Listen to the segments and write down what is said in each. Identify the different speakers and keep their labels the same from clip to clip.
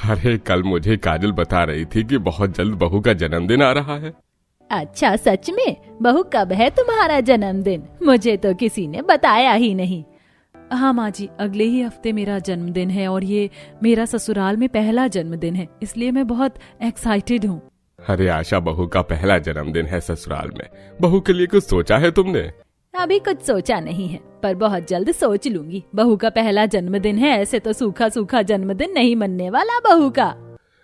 Speaker 1: अरे कल मुझे काजल बता रही थी कि बहुत जल्द बहू का जन्मदिन आ रहा है।
Speaker 2: अच्छा, सच में? बहू, कब है तुम्हारा जन्मदिन? मुझे तो किसी ने बताया ही नहीं।
Speaker 3: हाँ माँ जी, अगले ही हफ्ते मेरा जन्मदिन है और ये मेरा ससुराल में पहला जन्मदिन है, इसलिए मैं बहुत एक्साइटेड हूँ।
Speaker 1: अरे आशा, बहू का पहला जन्मदिन है ससुराल में। बहू के लिए कुछ सोचा है तुमने?
Speaker 2: अभी कुछ सोचा नहीं है, पर बहुत जल्द सोच लूंगी। बहू का पहला जन्मदिन है, ऐसे तो सूखा सूखा जन्मदिन नहीं मनने वाला बहू का।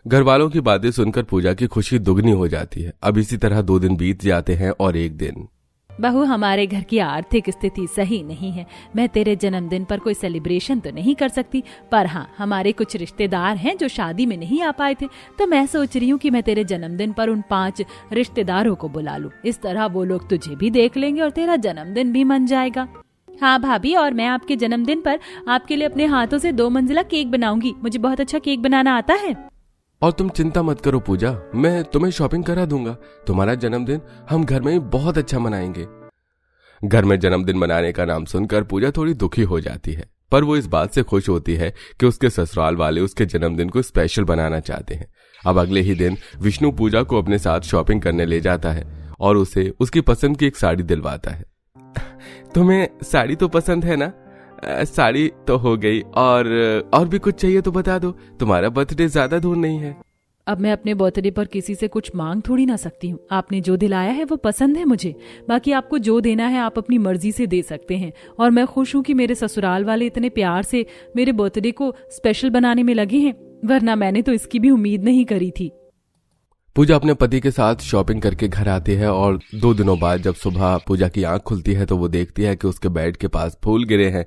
Speaker 4: घर वालों की बातें सुनकर पूजा की खुशी दुगनी हो जाती है। अब इसी तरह 2 दिन बीत जाते हैं और एक दिन।
Speaker 2: बहू, हमारे घर की आर्थिक स्थिति सही नहीं है। मैं तेरे जन्मदिन पर कोई सेलिब्रेशन तो नहीं कर सकती, पर हाँ, हमारे कुछ रिश्तेदार हैं जो शादी में नहीं आ पाए थे, तो मैं सोच रही हूँ कि मैं तेरे जन्मदिन पर उन 5 रिश्तेदारों को बुला लूं। इस तरह वो लोग तुझे भी देख लेंगे और तेरा जन्मदिन भी मन जाएगा। हाँ भाभी, और मैं आपके जन्मदिन पर आपके लिए अपने हाथों से 2 मंजिला केक बनाऊंगी। मुझे बहुत अच्छा केक बनाना आता है।
Speaker 4: और तुम चिंता मत करो पूजा, मैं तुम्हें शॉपिंग करा दूंगा। तुम्हारा जन्मदिन हम घर में ही बहुत अच्छा मनाएंगे। घर में जन्मदिन मनाने का नाम सुनकर पूजा थोड़ी दुखी हो जाती है, पर वो इस बात से खुश होती है कि उसके ससुराल वाले उसके जन्मदिन को स्पेशल बनाना चाहते हैं। अब अगले ही दिन विष्णु पूजा को अपने साथ शॉपिंग करने ले जाता है और उसे उसकी पसंद की एक साड़ी दिलवाता है। तुम्हें साड़ी तो पसंद है ना? साड़ी तो हो गई, और भी कुछ चाहिए तो बता दो, तुम्हारा बर्थडे ज्यादा दूर नहीं है।
Speaker 3: अब मैं अपने बर्थडे पर किसी से कुछ मांग थोड़ी ना सकती हूँ। आपने जो दिलाया है वो पसंद है मुझे। बाकी आपको जो देना है आप अपनी मर्जी से दे सकते हैं, और मैं खुश हूँ कि मेरे ससुराल वाले इतने प्यार से मेरे बर्थडे को स्पेशल बनाने में लगे हैं, वरना मैंने तो इसकी भी उम्मीद नहीं करी थी।
Speaker 4: पूजा अपने पति के साथ शॉपिंग करके घर आती है और 2 दिनों बाद जब सुबह पूजा की आंख खुलती है तो वो देखती है कि उसके बेड के पास फूल गिरे हैं।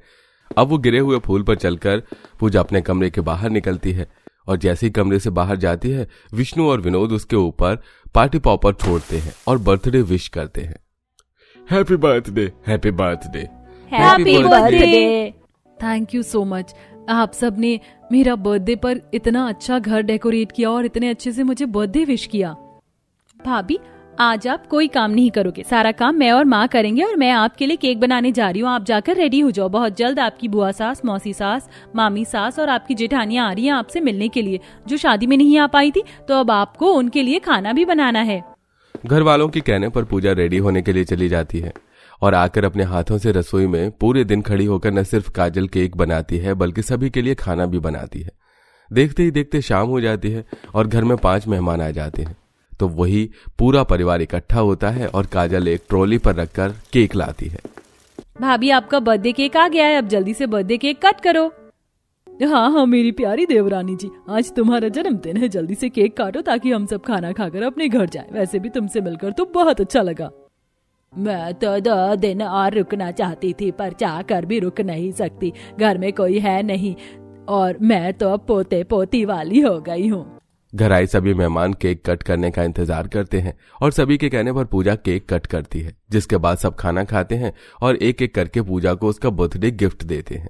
Speaker 4: अब वो गिरे हुए फूल पर चलकर पूजा अपने कमरे के बाहर निकलती है, और जैसे ही कमरे से बाहर जाती है विष्णु और विनोद उसके ऊपर पार्टी पॉपर छोड़ते हैं और बर्थडे विश करते हैं।
Speaker 1: Happy birthday, happy birthday,
Speaker 2: happy birthday.
Speaker 3: Thank you so much. आप सब ने मेरा बर्थडे पर इतना अच्छा घर डेकोरेट किया और इतने अच्छे से मुझे बर्थडे विश किया।
Speaker 2: भाभी, आज आप कोई काम नहीं करोगे, सारा काम मैं और माँ करेंगे, और मैं आपके लिए केक बनाने जा रही हूँ। आप जाकर रेडी हो जाओ। बहुत जल्द आपकी बुआ सास, मौसी सास, मामी सास और आपकी जेठानियाँ आ रही हैं आपसे मिलने के लिए, जो शादी में नहीं आ पाई थी, तो अब आपको उनके लिए खाना भी बनाना है।
Speaker 4: घर वालों के कहने पर पूजा रेडी होने के लिए चली जाती है और आकर अपने हाथों से रसोई में पूरे दिन खड़ी होकर न सिर्फ काजल केक बनाती है बल्कि सभी के लिए खाना भी बनाती है। देखते ही देखते शाम हो जाती है और घर में 5 मेहमान आ जाते हैं, तो वही पूरा परिवार इकट्ठा होता है और काजल एक ट्रॉली पर रखकर केक लाती है।
Speaker 2: भाभी, आपका बर्थडे केक आ गया है, अब जल्दी से बर्थडे केक कट करो।
Speaker 3: हाँ मेरी प्यारी देवरानी जी, आज तुम्हारा जन्मदिन है, जल्दी से केक काटो ताकि हम सब खाना खाकर अपने घर जाएं। वैसे भी तुमसे मिलकर तो बहुत अच्छा लगा।
Speaker 2: मैं तो 2 दिन और रुकना चाहती थी, पर चाहकर भी रुक नहीं सकती। घर में कोई है नहीं और मैं तो अब पोते पोती वाली हो गई हूँ।
Speaker 4: घर आए सभी मेहमान केक कट करने का इंतजार करते हैं और सभी के कहने पर पूजा केक कट करती है, जिसके बाद सब खाना खाते हैं और एक एक करके पूजा को उसका बर्थडे गिफ्ट देते हैं।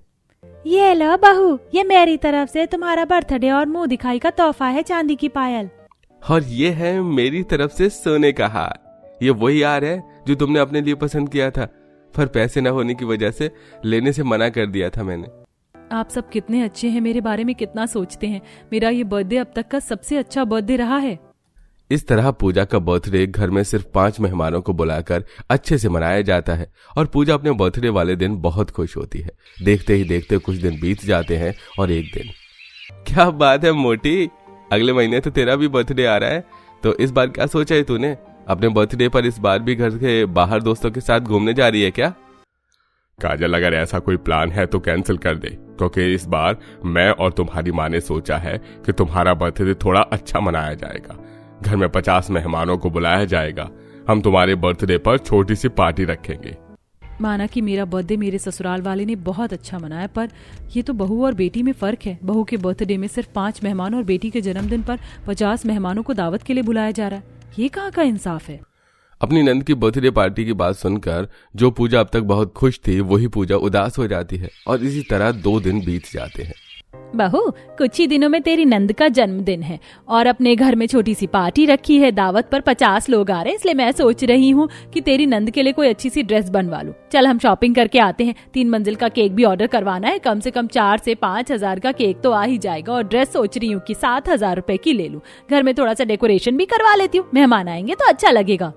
Speaker 2: ये लो बहू, ये मेरी तरफ से तुम्हारा बर्थडे और मुंह दिखाई का तोहफा है, चांदी की पायल।
Speaker 4: और ये है मेरी तरफ से सोने का हार। ये वही हार है जो तुमने अपने लिए पसंद किया था, पर पैसे न होने की वजह से लेने से मना कर दिया था मैंने।
Speaker 3: आप सब कितने अच्छे हैं, मेरे बारे में कितना सोचते हैं। मेरा ये बर्थडे अब तक का सबसे अच्छा बर्थडे रहा है।
Speaker 4: इस तरह पूजा का बर्थडे घर में सिर्फ 5 मेहमानों को बुलाकर अच्छे से मनाया जाता है और पूजा अपने बर्थडे वाले दिन बहुत खुश होती है। देखते ही देखते कुछ दिन बीत जाते हैं और एक दिन, क्या बात है मोटी, अगले महीने तो तेरा भी बर्थडे आ रहा है, तो इस बार क्या सोचा है तूने? अपने बर्थडे पर इस बार भी घर के बाहर दोस्तों के साथ घूमने जा रही है क्या?
Speaker 1: काजल, अगर ऐसा कोई प्लान है तो कैंसिल कर दे, क्योंकि इस बार मैं और तुम्हारी माँ ने सोचा है कि तुम्हारा बर्थडे थोड़ा अच्छा मनाया जाएगा। घर में 50 मेहमानों को बुलाया जाएगा। हम तुम्हारे बर्थडे पर छोटी सी पार्टी रखेंगे।
Speaker 3: माना कि मेरा बर्थडे मेरे ससुराल वाले ने बहुत अच्छा मनाया, पर ये तो बहू और बेटी में फर्क है। बहू के बर्थडे में सिर्फ 5 मेहमान और बेटी के जन्मदिन पर 50 मेहमानों को दावत के लिए बुलाया जा रहा है। ये कहाँ का इंसाफ है?
Speaker 4: अपनी नंद की बर्थडे पार्टी की बात सुनकर जो पूजा अब तक बहुत खुश थी, वही पूजा उदास हो जाती है और इसी तरह 2 दिन बीत जाते हैं।
Speaker 2: बहू, कुछ ही दिनों में तेरी नंद का जन्मदिन है और अपने घर में छोटी सी पार्टी रखी है। दावत पर 50 लोग आ रहे हैं, इसलिए मैं सोच रही हूँ कि तेरी नंद के लिए कोई अच्छी सी ड्रेस बनवा लूं। चल हम शॉपिंग करके आते हैं। 3 मंजिल का केक भी ऑर्डर करवाना है। कम से कम 4 से 5 हजार का केक तो आ ही जाएगा। और ड्रेस सोच रही हूँ कि 7,000 रुपए की ले लूं। घर में थोड़ा सा डेकोरेशन भी करवा लेती हूँ, मेहमान आएंगे तो अच्छा लगेगा।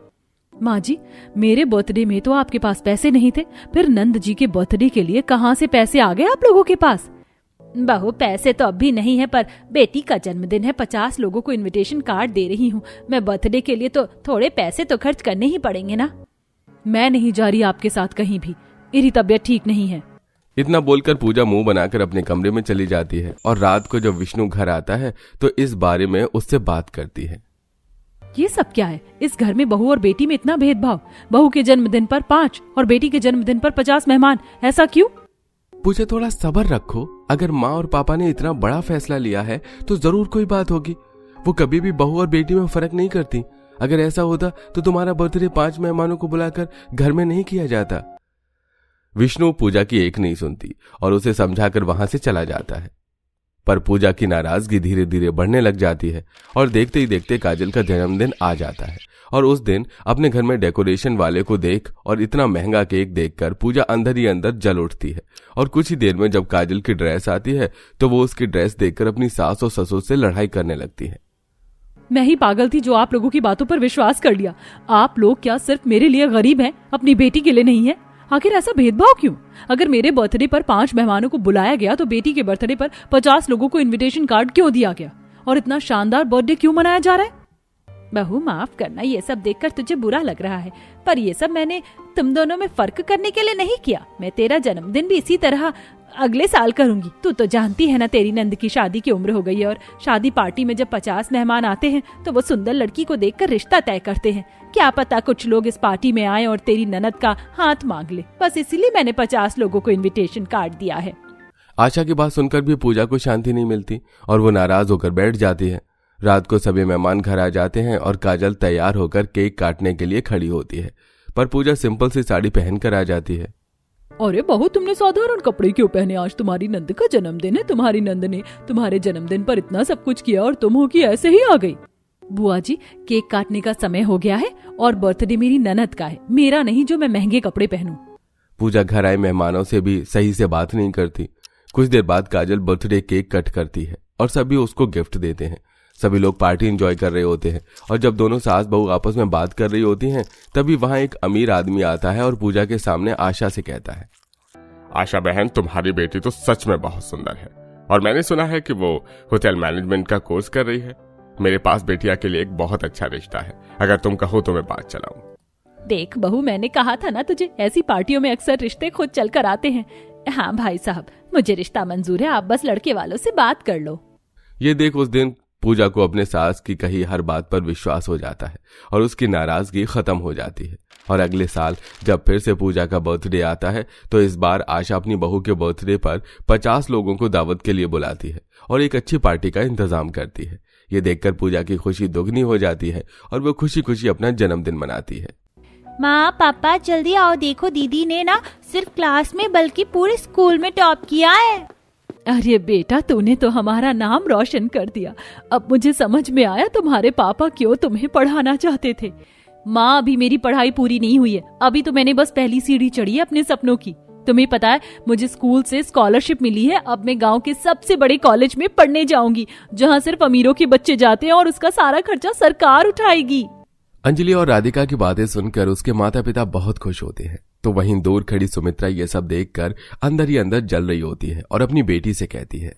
Speaker 3: माँ जी, मेरे बर्थडे में तो आपके पास पैसे नहीं थे, फिर नंद जी के बर्थडे के लिए कहाँ से पैसे आ गए आप लोगों के पास?
Speaker 2: बहू, पैसे तो अब भी नहीं है, पर बेटी का जन्मदिन है, 50 लोगों को इनविटेशन कार्ड दे रही हूँ मैं। बर्थडे के लिए तो थोड़े पैसे तो खर्च करने ही पड़ेंगे ना।
Speaker 3: मैं नहीं जा रही आपके साथ कहीं भी, मेरी तबीयत ठीक नहीं है।
Speaker 4: इतना बोलकर पूजा मुंह बनाकर अपने कमरे में चली जाती है और रात को जब विष्णु घर आता है तो इस बारे में उससे बात करती है।
Speaker 3: ये सब क्या है? इस घर में बहू और बेटी में इतना भेदभाव। बहू के जन्मदिन पर 5 और बेटी के जन्मदिन पर 50 मेहमान, ऐसा क्यों?
Speaker 4: पूजा, थोड़ा सब्र रखो। अगर माँ और पापा ने इतना बड़ा फैसला लिया है तो जरूर कोई बात होगी। वो कभी भी बहू और बेटी में फर्क नहीं करती। अगर ऐसा होता तो तुम्हारा बर्थडे 5 मेहमानों को बुलाकर घर में नहीं किया जाता। विष्णु पूजा की एक नहीं सुनती और उसे समझाकर वहां से चला जाता है। पर पूजा की नाराजगी धीरे धीरे बढ़ने लग जाती है और देखते ही देखते काजल का जन्मदिन आ जाता है। और उस दिन अपने घर में डेकोरेशन वाले को देख और इतना महंगा केक देखकर पूजा अंदर ही अंदर जल उठती है। और कुछ ही देर में जब काजल की ड्रेस आती है तो वो उसकी ड्रेस देखकर अपनी सास और ससुर से लड़ाई करने लगती है।
Speaker 3: मैं ही पागल थी जो आप लोगों की बातों पर विश्वास कर लिया। आप लोग क्या सिर्फ मेरे लिए गरीब हैं, अपनी बेटी के लिए नहीं है? आखिर ऐसा भेदभाव क्यों? अगर मेरे बर्थडे पर 5 मेहमानों को बुलाया गया तो बेटी के बर्थडे पर 50 लोगों को इनविटेशन कार्ड क्यों दिया गया? और इतना शानदार बर्थडे क्यों मनाया जा रहा है?
Speaker 2: बहू, माफ करना, ये सब देखकर तुझे बुरा लग रहा है, पर ये सब मैंने तुम दोनों में फर्क करने के लिए नहीं किया। मैं तेरा जन्मदिन भी इसी तरह अगले साल करूंगी। तू तो जानती है ना, तेरी नंद की शादी की उम्र हो गई है और शादी पार्टी में जब 50 मेहमान आते हैं तो वो सुंदर लड़की को देखकर रिश्ता तय करते हैं। क्या पता कुछ लोग इस पार्टी में आए और तेरी ननद का हाथ मांग ले। बस इसीलिए मैंने 50 लोगों को इनविटेशन कार्ड दिया है।
Speaker 4: आशा की बात सुनकर भी पूजा को शांति नहीं मिलती और वो नाराज होकर बैठ जाती है। रात को सभी मेहमान घर आ जाते हैं और काजल तैयार होकर केक काटने के लिए खड़ी होती है, पर पूजा सिंपल सी साड़ी पहनकर आ जाती है।
Speaker 3: अरे बहू, तुमने साधारण कपड़े क्यों पहने? आज तुम्हारी नंद का जन्मदिन है। तुम्हारी नंद ने तुम्हारे जन्मदिन पर इतना सब कुछ किया और तुम हो कि ऐसे ही आ गई। बुआ जी, केक काटने का समय हो गया है और बर्थडे मेरी ननद का है, मेरा नहीं जो मैं महंगे कपड़े पहनूं।
Speaker 4: पूजा घर आए मेहमानों से भी सही से बात नहीं करती। कुछ देर बाद काजल बर्थडे केक कट करती है और सभी उसको गिफ्ट देते हैं। सभी लोग पार्टी एंजॉय कर रहे होते हैं और जब दोनों सास बहू आपस में बात कर रही होती हैं तभी वहां एक अमीर आदमी आता है और पूजा के सामने आशा से कहता है,
Speaker 1: आशा बहन, तुम्हारी बेटी तो सच में बहुत सुंदर है और मैंने सुना है कि वो होटल मैनेजमेंट का कोर्स कर रही है। मेरे पास बेटिया के लिए एक बहुत अच्छा रिश्ता है, अगर तुम कहो तो मैं बात चलाऊं।
Speaker 2: देख बहू, मैंने कहा था ना तुझे, ऐसी पार्टियों में अक्सर रिश्ते खुद चल कर आते हैं। हाँ भाई साहब, मुझे रिश्ता मंजूर है, आप बस लड़के वालों से बात कर लो।
Speaker 4: ये देख उस दिन पूजा को अपने सास की कही हर बात पर विश्वास हो जाता है और उसकी नाराजगी खत्म हो जाती है। और अगले साल जब फिर से पूजा का बर्थडे आता है तो इस बार आशा अपनी बहू के बर्थडे पर 50 लोगों को दावत के लिए बुलाती है और एक अच्छी पार्टी का इंतजाम करती है। ये देखकर पूजा की खुशी दोगुनी हो जाती है और वो खुशी खुशी अपना जन्मदिन मनाती है।
Speaker 5: माँ पापा जल्दी आओ, देखो दीदी ने ना सिर्फ क्लास में बल्कि पूरे स्कूल में टॉप किया है।
Speaker 3: अरे बेटा, तूने तो हमारा नाम रोशन कर दिया। अब मुझे समझ में आया तुम्हारे पापा क्यों तुम्हें पढ़ाना चाहते थे। माँ, अभी मेरी पढ़ाई पूरी नहीं हुई है, अभी तो मैंने बस पहली सीढ़ी चढ़ी है अपने सपनों की। तुम्हें पता है, मुझे स्कूल से स्कॉलरशिप मिली है। अब मैं गांव के सबसे बड़े कॉलेज में पढ़ने जाऊंगी जहां सिर्फ अमीरों के बच्चे जाते हैं और उसका सारा खर्चा सरकार उठाएगी।
Speaker 4: अंजलि और राधिका की बातें सुनकर उसके माता पिता बहुत खुश होते हैं। तो वहीं दूर खड़ी सुमित्रा ये सब देखकर अंदर ही अंदर जल रही होती है और अपनी बेटी से कहती है,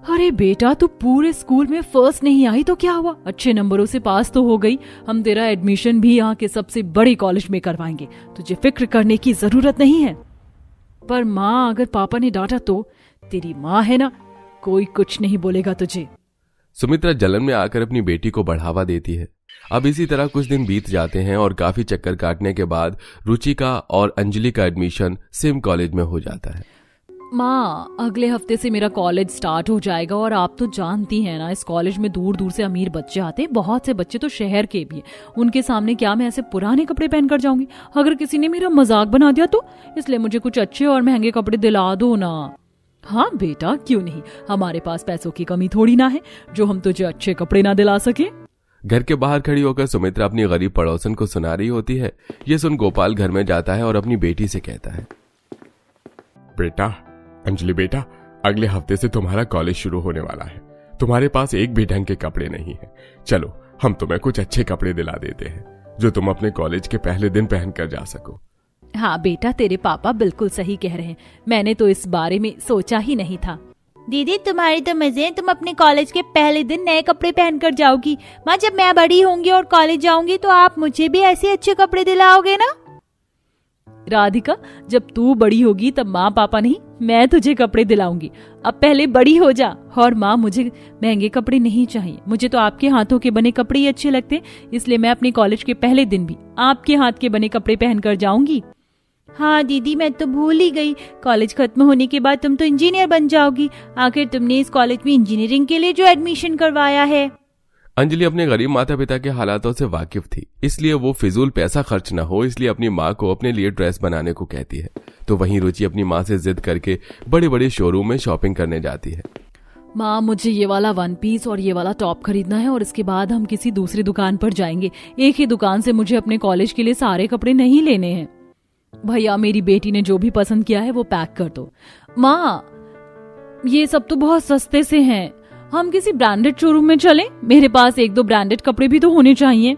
Speaker 3: अरे बेटा, तू पूरे स्कूल में फर्स्ट नहीं आई तो क्या हुआ, अच्छे नंबरों से पास तो हो गई। हम तेरा एडमिशन भी यहाँ के सबसे बड़े कॉलेज में करवाएंगे, तुझे फिक्र करने की जरूरत नहीं है। पर माँ, अगर पापा ने डांटा तो? तेरी माँ है ना, कोई कुछ नहीं बोलेगा तुझे।
Speaker 4: सुमित्रा जलन में आकर अपनी बेटी को बढ़ावा देती है। अब इसी तरह कुछ दिन बीत जाते हैं और काफी चक्कर काटने के बाद रुचिका और अंजलि का एडमिशन सेम कॉलेज में हो जाता है।
Speaker 3: माँ, अगले हफ्ते से मेरा कॉलेज स्टार्ट हो जाएगा और आप तो जानती हैं ना, इस कॉलेज में दूर दूर से अमीर बच्चे आते हैं, बहुत से बच्चे तो शहर के भी हैं। उनके सामने क्या मैं ऐसे पुराने कपड़े पहनकर जाऊंगी? अगर किसी ने मेरा मजाक बना दिया तो? इसलिए मुझे कुछ अच्छे और महंगे कपड़े दिला दो ना। हाँ बेटा, क्यों नहीं, हमारे पास पैसों की कमी थोड़ी ना है जो हम तुझे अच्छे कपड़े ना दिला सके।
Speaker 4: घर के बाहर खड़ी होकर सुमित्रा अपनी गरीब पड़ोसन को सुना रही होती है। ये सुन गोपाल घर में जाता है और अपनी बेटी से कहता है,
Speaker 1: बेटा, अंजलि बेटा, अगले हफ्ते से तुम्हारा कॉलेज शुरू होने वाला है। तुम्हारे पास एक भी ढंग के कपड़े नहीं है। चलो हम तुम्हें कुछ अच्छे कपड़े दिला देते हैं जो तुम अपने कॉलेज के पहले दिन पहन कर जा सको।
Speaker 2: हाँ बेटा, तेरे पापा बिल्कुल सही कह रहे हैं। मैंने तो इस बारे में सोचा ही नहीं था।
Speaker 5: दीदी तुम्हारी तो मजे हैं, तुम अपने कॉलेज के पहले दिन नए कपड़े पहनकर जाओगी। माँ, जब मैं बड़ी होंगी और कॉलेज जाऊंगी तो आप मुझे भी ऐसे अच्छे कपड़े दिलाओगे ना?
Speaker 3: राधिका, जब तू बड़ी होगी तब माँ पापा नहीं, मैं तुझे कपड़े दिलाऊंगी। अब पहले बड़ी हो जा। और माँ, मुझे महंगे कपड़े नहीं चाहिए, मुझे तो आपके हाथों के बने कपड़े ही अच्छे लगते, इसलिए मैं अपने कॉलेज के पहले दिन भी आपके हाथ के बने कपड़े पहनकर जाऊंगी।
Speaker 5: हाँ दीदी, मैं तो भूल ही गई, कॉलेज खत्म होने के बाद तुम तो इंजीनियर बन जाओगी। आखिर तुमने इस कॉलेज में इंजीनियरिंग के लिए जो एडमिशन करवाया है।
Speaker 4: अंजलि अपने गरीब माता पिता के हालातों से वाकिफ थी, इसलिए वो फिजूल पैसा खर्च न हो इसलिए अपनी माँ को अपने लिए ड्रेस बनाने को कहती है। तो वहीं रुचि अपनी माँ से जिद करके बड़े बड़े शोरूम में शॉपिंग करने जाती है।
Speaker 3: माँ, मुझे ये वाला वन पीस और ये वाला टॉप खरीदना है और इसके बाद हम किसी दूसरी दुकान पर जाएंगे। एक ही दुकान से मुझे अपने कॉलेज के लिए सारे कपड़े नहीं लेने हैं। भैया, मेरी बेटी ने जो भी पसंद किया है वो पैक कर दो। माँ, ये सब तो बहुत सस्ते से हैं, हम किसी ब्रांडेड शोरूम में चलें? मेरे पास एक दो ब्रांडेड कपड़े भी तो होने चाहिए।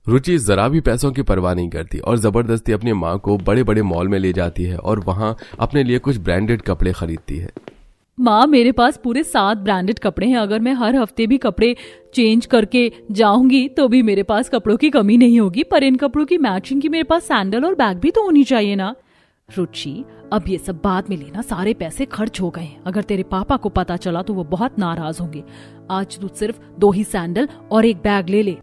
Speaker 4: रुचि जरा भी पैसों की परवाह नहीं करती और जबरदस्ती अपनी माँ को बड़े बड़े मॉल में ले जाती है और वहां अपने लिए कुछ ब्रांडेड कपड़े खरीदती है।
Speaker 3: माँ, मेरे पास पूरे 7 ब्रांडेड कपड़े हैं। अगर मैं हर हफ्ते भी कपड़े चेंज करके जाऊंगी तो भी मेरे पास कपड़ों की कमी नहीं होगी, पर इन कपड़ों की मैचिंग की मेरे पास सैंडल और बैग भी तो होनी चाहिए ना। रुचि, अब ये सब बाद में लेना, सारे पैसे खर्च हो गए। अगर तेरे पापा को पता चला तो वो बहुत नाराज होंगे। आज तू सिर्फ 2 ही सैंडल और एक बैग ले ले।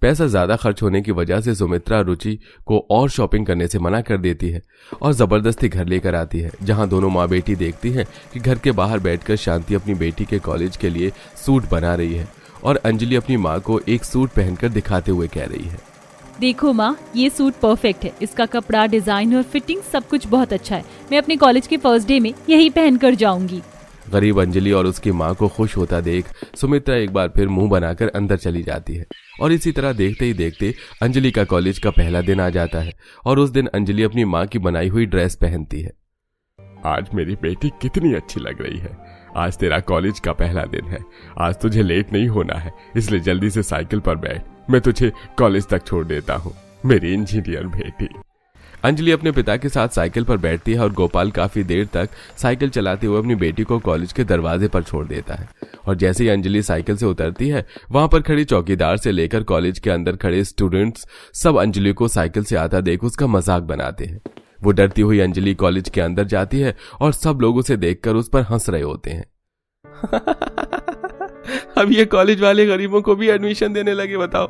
Speaker 4: पैसा ज्यादा खर्च होने की वजह से सुमित्रा रुचि को और शॉपिंग करने से मना कर देती है और जबरदस्ती घर लेकर आती है, जहां दोनों माँ बेटी देखती हैं कि घर के बाहर बैठकर शांति अपनी बेटी के कॉलेज के लिए सूट बना रही है और अंजलि अपनी माँ को एक सूट पहनकर दिखाते हुए कह रही है,
Speaker 3: देखो माँ, ये सूट परफेक्ट है। इसका कपड़ा, डिजाइन और फिटिंग सब कुछ बहुत अच्छा है। मैं अपने कॉलेज के फर्स्ट डे में यही पहनकर जाऊंगी।
Speaker 4: गरीब अंजलि और उसकी माँ को खुश होता देख सुमित्रा एक बार फिर मुंह बनाकर अंदर चली जाती है और इसी तरह देखते ही देखते अंजलि का कॉलेज का पहला दिन आ जाता है और उस दिन अंजलि अपनी माँ की बनाई हुई ड्रेस पहनती है।
Speaker 1: आज मेरी बेटी कितनी अच्छी लग रही है। आज तेरा कॉलेज का पहला दिन है। आज तुझे लेट नहीं होना है, इसलिए जल्दी से साइकिल पर बैठ, मैं तुझे कॉलेज तक छोड़ देता हूँ, मेरी इंजीनियर बेटी।
Speaker 4: अंजलि अपने पिता के साथ साइकिल पर बैठती है और गोपाल काफी देर तक साइकिल चलाते हुए अपनी बेटी को कॉलेज के दरवाजे पर छोड़ देता है और जैसे ही अंजलि साइकिल से उतरती है वहां पर खड़ी चौकीदार से लेकर कॉलेज के अंदर खड़े स्टूडेंट्स सब अंजलि को साइकिल से आता देख उसका मजाक बनाते हैं। वो डरती हुई अंजलि कॉलेज के अंदर जाती है और सब लोग उसे देखकर उस पर हंस रहे होते हैं। अब ये कॉलेज वाले गरीबों को भी एडमिशन देने लगे। बताओ,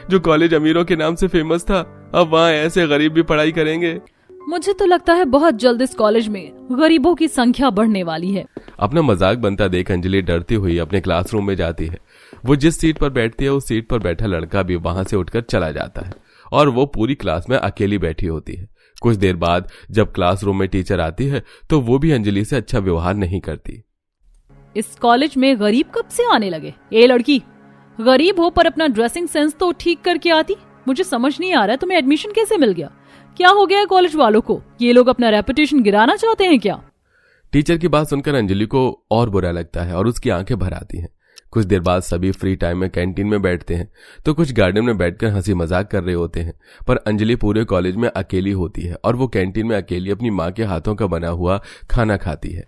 Speaker 4: जो कॉलेज अमीरों के नाम से फेमस था अब वहाँ ऐसे गरीब भी पढ़ाई करेंगे।
Speaker 3: मुझे तो लगता है बहुत जल्द इस कॉलेज में गरीबों की संख्या बढ़ने वाली है।
Speaker 4: अपना मजाक बनता देख अंजलि डरती हुई अपने क्लासरूम में जाती है। वो जिस सीट पर बैठती है उस सीट पर बैठा लड़का भी वहां से उठकर चला जाता है और वो पूरी क्लास में अकेली बैठी होती है। कुछ देर बाद जब क्लासरूम में टीचर आती है तो वो भी अंजलि से अच्छा व्यवहार नहीं करती।
Speaker 3: इस कॉलेज में गरीब कब से आने लगे? ए लड़की, गरीब हो पर अपना ड्रेसिंग सेंस तो ठीक करके आती। मुझे समझ नहीं आ रहा है तुम्हें एडमिशन कैसे मिल गया? क्या हो गया है कॉलेज वालों को? ये लोग अपना रेपुटेशन गिराना चाहते हैं क्या?
Speaker 4: टीचर की बात सुनकर अंजलि को और बुरा लगता है और उसकी आंखें भर आती हैं। कुछ देर बाद सभी फ्री टाइम में कैंटीन में बैठते हैं तो कुछ गार्डन में बैठकर हंसी मजाक कर रहे होते हैं, पर अंजलि पूरे कॉलेज में अकेली होती है और वो कैंटीन में अकेली अपनी माँ के हाथों का बना हुआ खाना खाती है।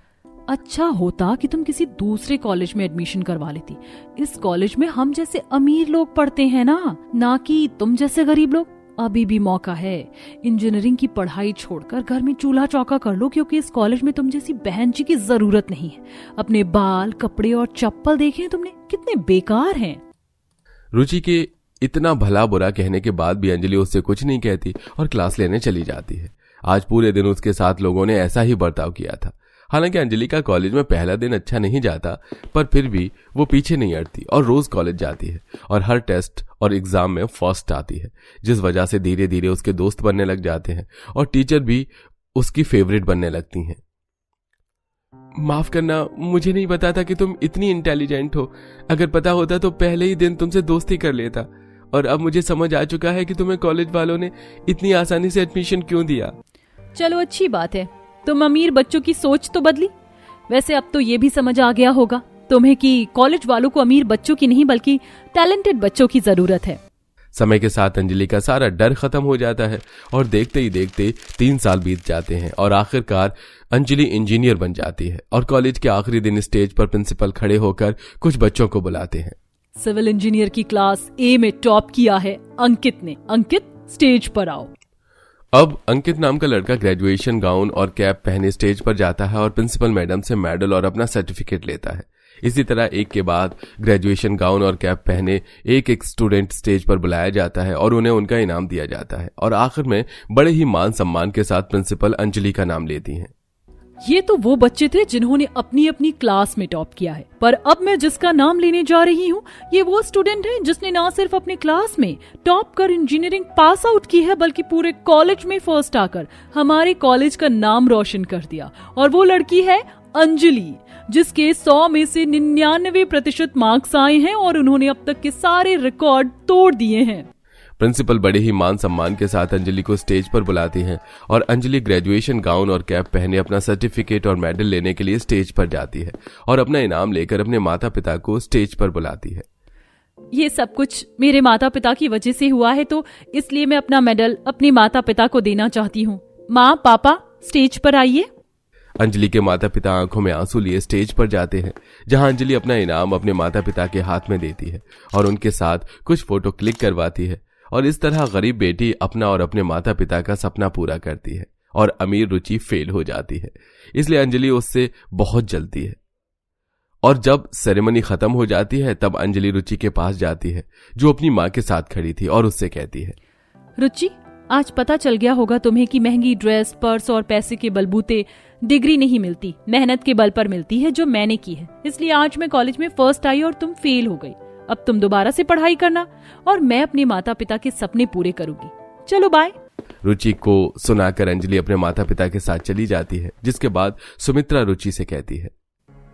Speaker 3: अच्छा होता कि तुम किसी दूसरे कॉलेज में एडमिशन करवा लेती। इस कॉलेज में हम जैसे अमीर लोग पढ़ते हैं ना कि तुम जैसे गरीब लोग। अभी भी मौका है, इंजीनियरिंग की पढ़ाई छोड़कर घर में चूल्हा चौका कर लो, क्योंकि इस कॉलेज में तुम जैसी बहन जी की जरूरत नहीं है। अपने बाल, कपड़े और चप्पल देखे तुमने, कितने बेकार हैं।
Speaker 4: रुचि के इतना भला बुरा कहने के बाद भी अंजलि उससे कुछ नहीं कहती और क्लास लेने चली जाती है। आज पूरे दिन उसके साथ लोगों ने ऐसा ही बर्ताव किया था। हालांकि अंजलि का कॉलेज में पहला दिन अच्छा नहीं जाता, पर फिर भी वो पीछे नहीं हटती और रोज कॉलेज जाती है और हर टेस्ट और एग्जाम में फर्स्ट आती है, जिस वजह से धीरे धीरे उसके दोस्त बनने लग जाते हैं और टीचर भी उसकी फेवरेट बनने लगती हैं। माफ करना, मुझे नहीं पता था कि तुम इतनी इंटेलिजेंट हो। अगर पता होता तो पहले ही दिन तुमसे दोस्ती कर लेता। और अब मुझे समझ आ चुका है कि तुम्हें कॉलेज वालों ने इतनी आसानी से एडमिशन क्यों दिया।
Speaker 2: चलो अच्छी बात है, तुम अमीर बच्चों की सोच तो बदली। वैसे अब तो ये भी समझ आ गया होगा तुम्हें कि कॉलेज वालों को अमीर बच्चों की नहीं बल्कि टैलेंटेड बच्चों की जरूरत है।
Speaker 4: समय के साथ अंजलि का सारा डर खत्म हो जाता है और देखते ही देखते 3 साल बीत जाते हैं और आखिरकार अंजलि इंजीनियर बन जाती है। और कॉलेज के आखिरी दिन स्टेज पर प्रिंसिपल खड़े होकर कुछ बच्चों को बुलाते हैं।
Speaker 2: सिविल इंजीनियर की क्लास ए में टॉप किया है अंकित ने। अंकित, स्टेज पर आओ।
Speaker 4: अब अंकित नाम का लड़का ग्रेजुएशन गाउन और कैप पहने स्टेज पर जाता है और प्रिंसिपल मैडम से मेडल और अपना सर्टिफिकेट लेता है। इसी तरह एक के बाद ग्रेजुएशन गाउन और कैप पहने एक स्टूडेंट स्टेज पर बुलाया जाता है और उन्हें उनका इनाम दिया जाता है। और आखिर में बड़े ही मान सम्मान के साथ प्रिंसिपल अंजलि का नाम लेती हैं।
Speaker 2: ये तो वो बच्चे थे जिन्होंने अपनी अपनी क्लास में टॉप किया है, पर अब मैं जिसका नाम लेने जा रही हूँ ये वो स्टूडेंट है जिसने ना सिर्फ अपनी क्लास में टॉप कर इंजीनियरिंग पास आउट की है बल्कि पूरे कॉलेज में फर्स्ट आकर हमारे कॉलेज का नाम रोशन कर दिया। और वो लड़की है अंजलि, जिसके 100 में से 99% मार्क्स आए हैं और उन्होंने अब तक के सारे रिकॉर्ड तोड़ दिए हैं।
Speaker 4: प्रिंसिपल बड़े ही मान सम्मान के साथ अंजलि को स्टेज पर बुलाती हैं और अंजलि ग्रेजुएशन गाउन और कैप पहने अपना सर्टिफिकेट और मेडल लेने के लिए स्टेज पर जाती है और अपना इनाम लेकर अपने माता पिता को स्टेज पर बुलाती है।
Speaker 2: ये सब कुछ मेरे माता पिता की वजह से हुआ है, तो इसलिए मैं अपना मेडल अपने माता पिता को देना चाहती हूँ। माँ, पापा, स्टेज पर आइए।
Speaker 4: अंजलि के माता पिता आंखों में आंसू लिए स्टेज पर जाते हैं, जहां अंजलि अपना इनाम अपने माता पिता के हाथ में देती है और उनके साथ कुछ फोटो क्लिक करवाती है। और इस तरह गरीब बेटी अपना और अपने माता पिता का सपना पूरा करती है और अमीर रुचि फेल हो जाती है। इसलिए अंजलि उससे बहुत जलती है। और जब सेरेमनी खत्म हो जाती है तब अंजलि रुचि के पास जाती है जो अपनी माँ के साथ खड़ी थी और उससे कहती है,
Speaker 2: रुचि, आज पता चल गया होगा तुम्हें कि महंगी ड्रेस, पर्स और पैसे के बलबूते डिग्री नहीं मिलती, मेहनत के बल पर मिलती है जो मैंने की है। इसलिए आज मैं कॉलेज में फर्स्ट आई और तुम फेल हो गई। अब तुम दोबारा से पढ़ाई करना और मैं अपने माता पिता के सपने पूरे करूंगी। चलो बाय।
Speaker 4: रुचि को सुनाकर अंजलि अपने माता पिता के साथ चली जाती है, जिसके बाद सुमित्रा रुचि से कहती है,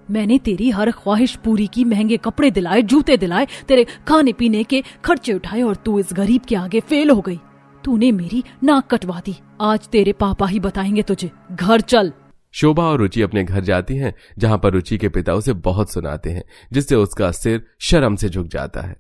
Speaker 2: मैंने तेरी हर ख्वाहिश पूरी की, महंगे कपड़े दिलाए, जूते दिलाए, तेरे खाने पीने के खर्चे उठाए और तू इस गरीब के आगे फेल हो गई। तूने मेरी नाक कटवा दी। आज तेरे पापा ही बताएंगे तुझे। घर चल।
Speaker 4: शोभा और रुचि अपने घर जाती हैं, जहां पर रुचि के पिता उसे बहुत सुनाते हैं, जिससे उसका सिर शर्म से झुक जाता है।